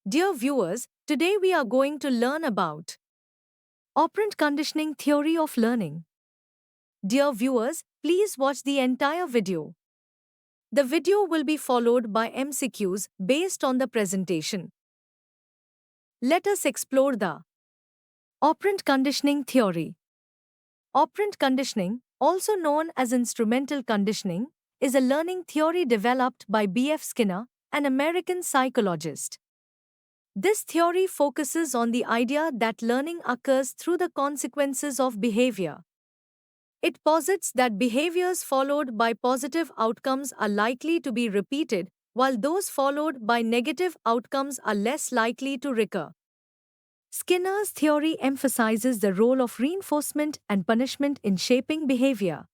Dear viewers, today we are going to learn about operant conditioning theory of learning. Dear viewers, please watch the entire video. The video will be followed by MCQs based on the presentation. Let us explore the operant conditioning theory. Operant conditioning, also known as instrumental conditioning, is a learning theory developed by B.F. Skinner, an American psychologist. This theory focuses on the idea that learning occurs through the consequences of behavior. It posits that behaviors followed by positive outcomes are likely to be repeated, while those followed by negative outcomes are less likely to recur. Skinner's theory emphasizes the role of reinforcement and punishment in shaping behavior.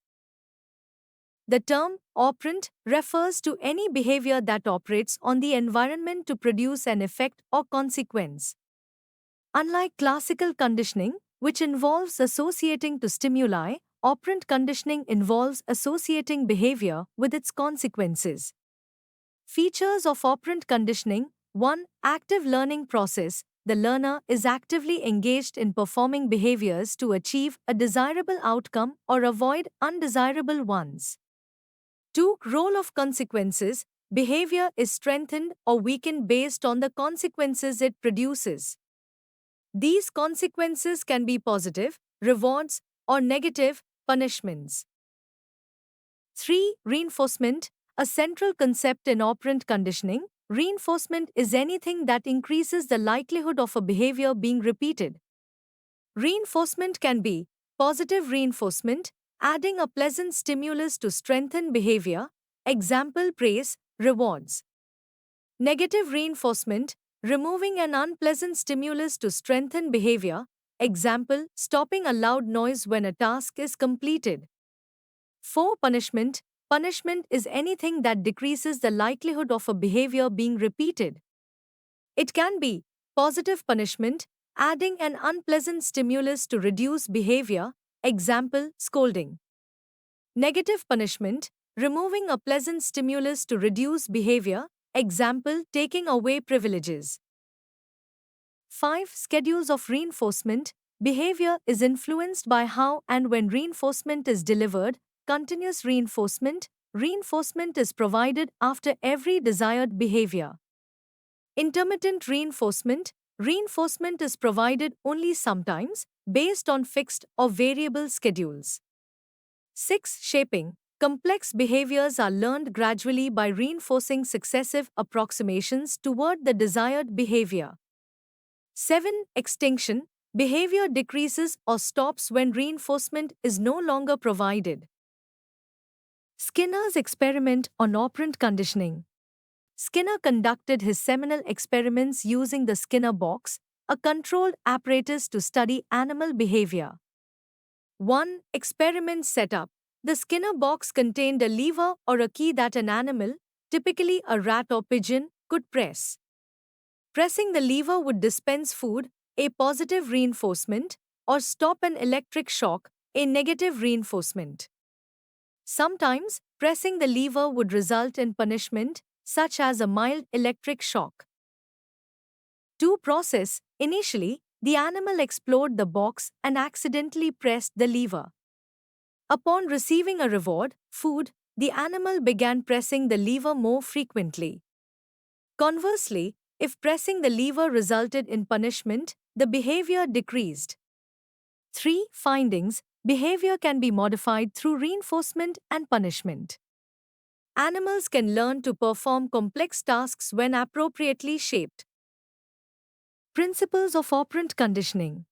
The term operant refers to any behavior that operates on the environment to produce an effect or consequence. Unlike classical conditioning, which involves associating to stimuli, operant conditioning involves associating behavior with its consequences. Features of operant conditioning: 1. Active learning process. The learner is actively engaged in performing behaviors to achieve a desirable outcome or avoid undesirable ones. 2. Role of consequences. Behavior is strengthened or weakened based on the consequences it produces. These consequences can be positive, rewards, or negative, punishments. 3. Reinforcement. A central concept in operant conditioning, reinforcement is anything that increases the likelihood of a behavior being repeated. Reinforcement can be positive reinforcement, adding a pleasant stimulus to strengthen behavior, example praise, rewards. Negative reinforcement, removing an unpleasant stimulus to strengthen behavior, example, stopping a loud noise when a task is completed. 4. Punishment. Punishment is anything that decreases the likelihood of a behavior being repeated. It can be positive punishment, adding an unpleasant stimulus to reduce behavior, example, scolding. Negative punishment, removing a pleasant stimulus to reduce behavior, example, taking away privileges. 5. Schedules of reinforcement. Behavior is influenced by how and when reinforcement is delivered. Continuous reinforcement. Reinforcement is provided after every desired behavior. Intermittent reinforcement. Reinforcement is provided only sometimes, based on fixed or variable schedules. 6. Shaping. Complex behaviors are learned gradually by reinforcing successive approximations toward the desired behavior. 7. Extinction. Behavior decreases or stops when reinforcement is no longer provided. Skinner's experiment on operant conditioning. Skinner conducted his seminal experiments using the Skinner box, a controlled apparatus to study animal behavior. 1. Experiment setup. The Skinner box contained a lever or a key that an animal, typically a rat or pigeon, could press. Pressing the lever would dispense food, a positive reinforcement, or stop an electric shock, a negative reinforcement. Sometimes, pressing the lever would result in punishment, such as a mild electric shock. 2. Process. Initially, the animal explored the box and accidentally pressed the lever. Upon receiving a reward, food, the animal began pressing the lever more frequently. Conversely, if pressing the lever resulted in punishment, the behavior decreased. 3. Findings. Behavior can be modified through reinforcement and punishment. Animals can learn to perform complex tasks when appropriately shaped. Principles of operant conditioning.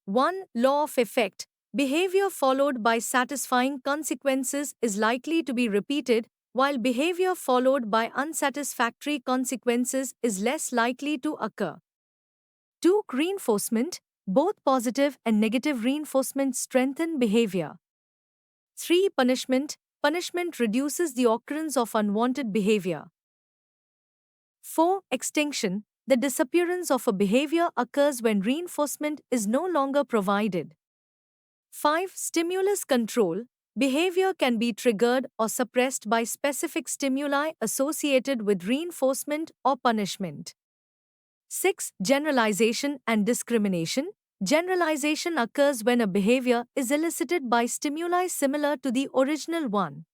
1. Law of effect. Behavior followed by satisfying consequences is likely to be repeated, while behavior followed by unsatisfactory consequences is less likely to occur. 2. Reinforcement. Both positive and negative reinforcement strengthen behavior. 3. Punishment. Punishment reduces the occurrence of unwanted behavior. 4. Extinction. The disappearance of a behavior occurs when reinforcement is no longer provided. 5. Stimulus control. Behavior can be triggered or suppressed by specific stimuli associated with reinforcement or punishment. 6. Generalization and discrimination. Generalization occurs when a behavior is elicited by stimuli similar to the original one.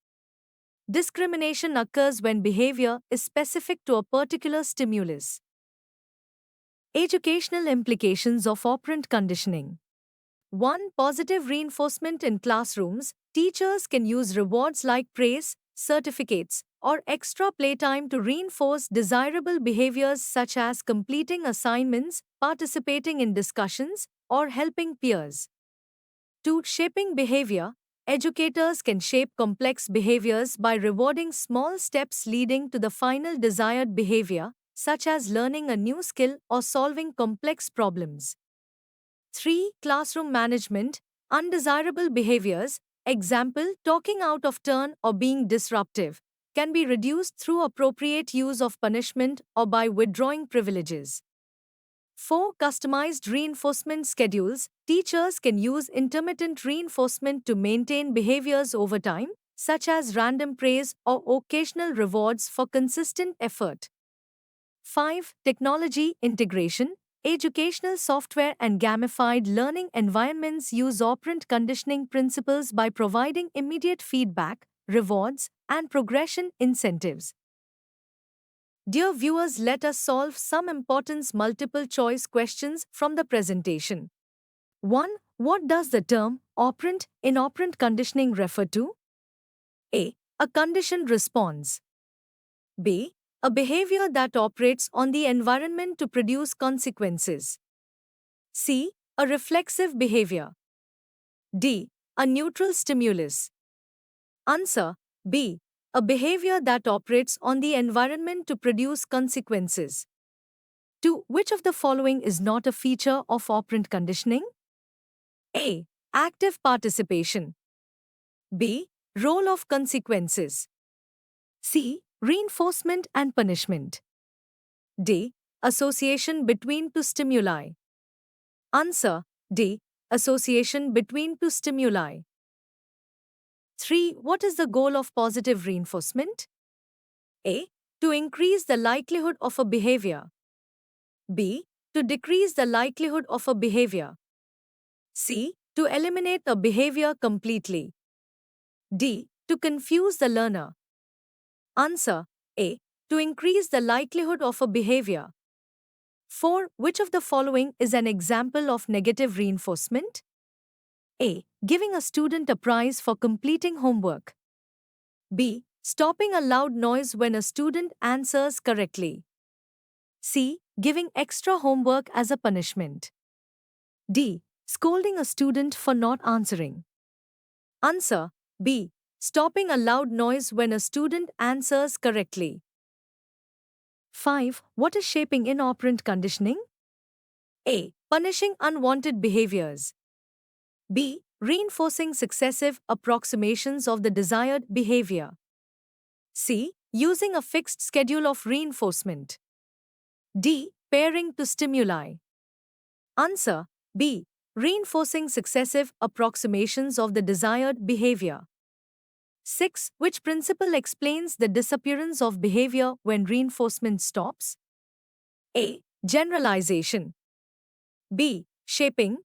Discrimination occurs when behavior is specific to a particular stimulus. Educational implications of operant conditioning. 1. Positive reinforcement in classrooms. Teachers can use rewards like praise, certificates, or extra playtime to reinforce desirable behaviors such as completing assignments, participating in discussions, or helping peers. 2. Shaping behavior. Educators can shape complex behaviors by rewarding small steps leading to the final desired behavior, such as learning a new skill or solving complex problems. 3. Classroom management. Undesirable behaviors, example, talking out of turn or being disruptive, can be reduced through appropriate use of punishment or by withdrawing privileges. 4. Customized reinforcement schedules. Teachers can use intermittent reinforcement to maintain behaviors over time, such as random praise or occasional rewards for consistent effort. 5. Technology integration. Educational software and gamified learning environments use operant conditioning principles by providing immediate feedback, rewards, and progression incentives. Dear viewers, let us solve some important multiple choice questions from the presentation. 1. What does the term operant in operant conditioning refer to? A. A conditioned response. B. A behavior that operates on the environment to produce consequences. C. A reflexive behavior. D. A neutral stimulus. Answer. B. A behavior that operates on the environment to produce consequences. 2. Which of the following is not a feature of operant conditioning? A. Active participation. B. Role of consequences. C. Reinforcement and punishment. D. Association between two stimuli. Answer. D. Association between two stimuli. 3. What is the goal of positive reinforcement? A. To increase the likelihood of a behavior. B. To decrease the likelihood of a behavior. C. To eliminate a behavior completely. D. To confuse the learner. Answer. A. To increase the likelihood of a behavior. 4. Which of the following is an example of negative reinforcement? A. Giving a student a prize for completing homework. B. Stopping a loud noise when a student answers correctly. C. Giving extra homework as a punishment. D. Scolding a student for not answering. Answer. B. Stopping a loud noise when a student answers correctly. 5. What is shaping in operant conditioning? A. Punishing unwanted behaviors. B. Reinforcing successive approximations of the desired behavior. C. Using a fixed schedule of reinforcement. D. Pairing to stimuli. Answer. B. Reinforcing successive approximations of the desired behavior. 6. Which principle explains the disappearance of behavior when reinforcement stops? A. Generalization. B. Shaping.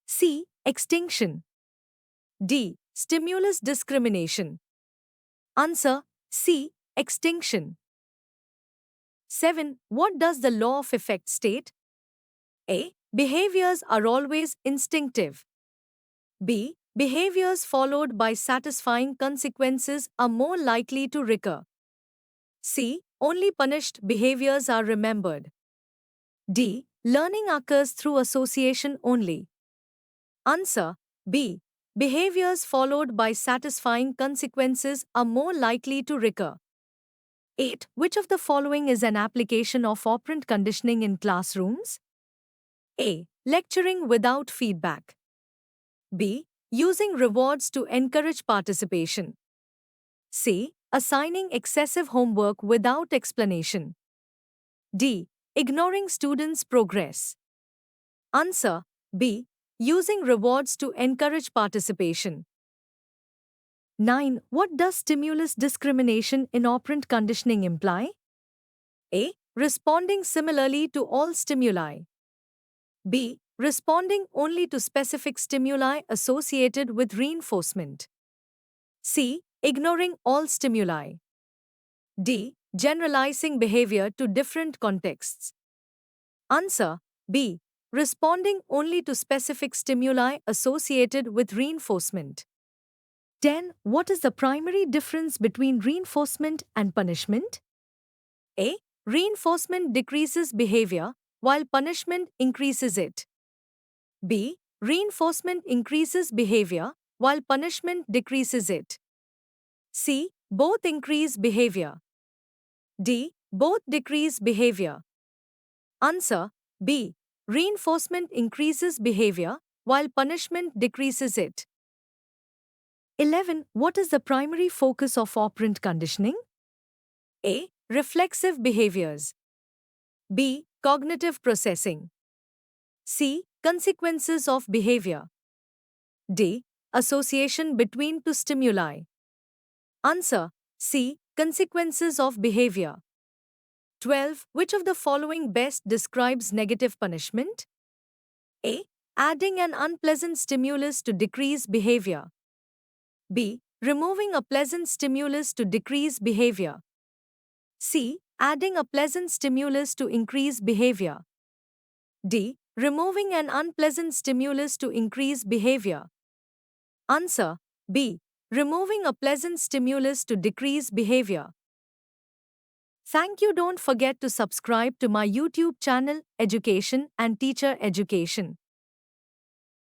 C. Extinction. D. Stimulus discrimination. Answer. C. Extinction. 7. What does the law of effect state? A. Behaviors are always instinctive. B. Behaviors followed by satisfying consequences are more likely to recur. C. Only punished behaviors are remembered. D. Learning occurs through association only. Answer. B. Behaviors followed by satisfying consequences are more likely to recur. 8. Which of the following is an application of operant conditioning in classrooms? A. Lecturing without feedback. B. Using rewards to encourage participation. C. Assigning excessive homework without explanation. D. Ignoring students' progress. Answer. B. Using rewards to encourage participation. 9. What does stimulus discrimination in operant conditioning imply? A. Responding similarly to all stimuli. B. Responding only to specific stimuli associated with reinforcement. C. Ignoring all stimuli. D. Generalizing behavior to different contexts. Answer B. Responding only to specific stimuli associated with reinforcement. 10. What is the primary difference between reinforcement and punishment? A. Reinforcement decreases behavior, while punishment increases it. B. Reinforcement increases behavior, while punishment decreases it. C. Both increase behavior. D. Both decrease behavior. Answer B. Reinforcement increases behavior, while punishment decreases it. 11. What is the primary focus of operant conditioning? A. Reflexive behaviors. B. Cognitive processing. C. Consequences of behavior. D. Association between two stimuli. Answer C. Consequences of behavior. 12. Which of the following best describes negative punishment? A. Adding an unpleasant stimulus to decrease behavior. B. Removing a pleasant stimulus to decrease behavior. C. Adding a pleasant stimulus to increase behavior. D. Removing an unpleasant stimulus to increase behavior. Answer B. Removing a pleasant stimulus to decrease behavior. Thank you. Don't forget to subscribe to my YouTube channel, Education and Teacher Education.